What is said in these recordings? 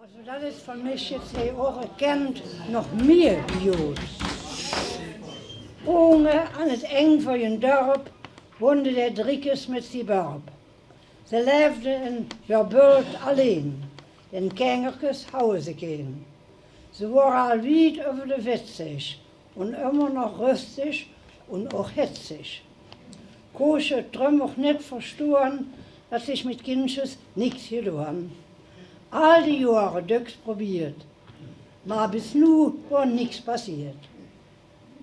Also dat is van mij jetzt ook gekend nog meer Jood. Onge aan het eind van een dorp woonden de driekes met die dorp. Ze leefden in Jabult alleen. Den Kengerkes houden ze geen. Ze waren al weit over de 40 en immer nog rustig en ook hitzig. Koosje had drum ook niet verstaan dat zich met kindjes niks gedaan. Al die jaren duks probiert, maar bis nu war niks passiert.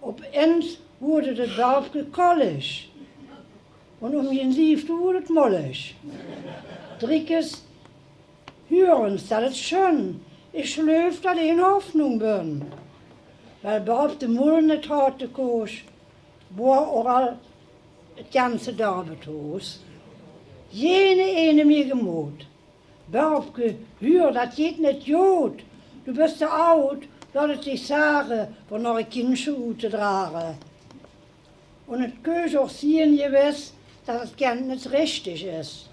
Opeens wurde het dorpje kollig. En je liefde wurde het mollig. Driekes hören, dat het schön. Ich schläft, dat in Hoffnung bin. Weil Bob de Mull nicht hat, de Koos, war auch al het ganze Dorf toos. Jene ene mir gemoed. Bobke, huur, dat geht nicht Jood. Du bist te oud, dat het dich sagen, von eure Kindje uit te dragen. Und het keus auch sehen gewiss, dat het gern nicht richtig ist.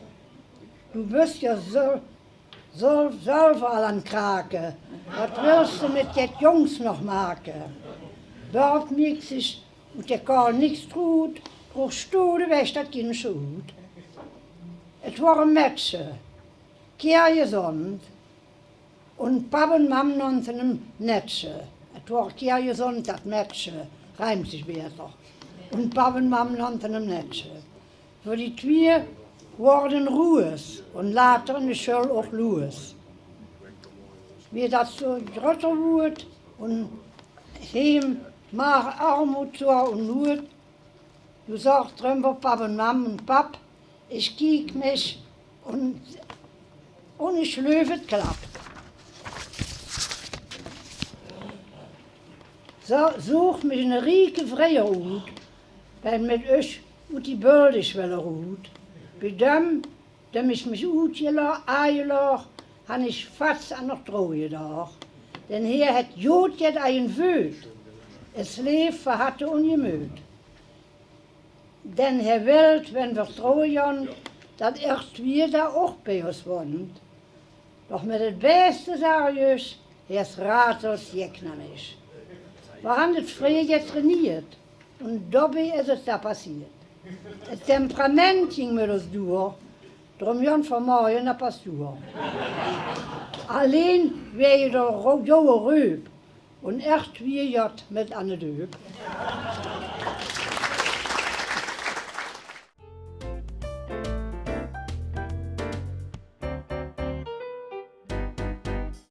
Du bist ja selber al aan kraken. Wat willst du mit den Jungs noch maken? Bob miek sich und der Karl nichts tut, brauchst du de weg dat Kindje uit. Het war een Mädchen. Keer gesund. Und Papa und Mama nannten ihn Netsche. Es war keer gesund, das Mädchen. Reimt sich besser. Und Papa und Mama nannten ihn Netsche. Für die zwei waren Ruhes und later in der Schule auch Louis. Wie das so größer wurde und heim mach Armut so und Not, du sagst drüber Papa und Mama und Pap, ich kiek mich und ich schlöfe klappt. So, such mich eine rieke Freie aus, weil mit euch und die Bölde ich will ruht. Bei dem ich mich eingelacht, habe ich fast an der Treue gedacht. Denn hier hat Jod jetzt ein Wöd, es lebt verhatte und gemüt. Denn Herr Welt, wenn wir treuen, dat erst wir da auch bei uns wohnt. Doch mit het Beste sage ich, es ratelt Jäckner nicht. Wir haben das früher jetzt trainiert und dabei ist es da passiert. Das Temperament ging mir das durch, darum Jan von morgen das Pastur. Allein wäre der Joe Röb und echt wie Jott mit an der Döb.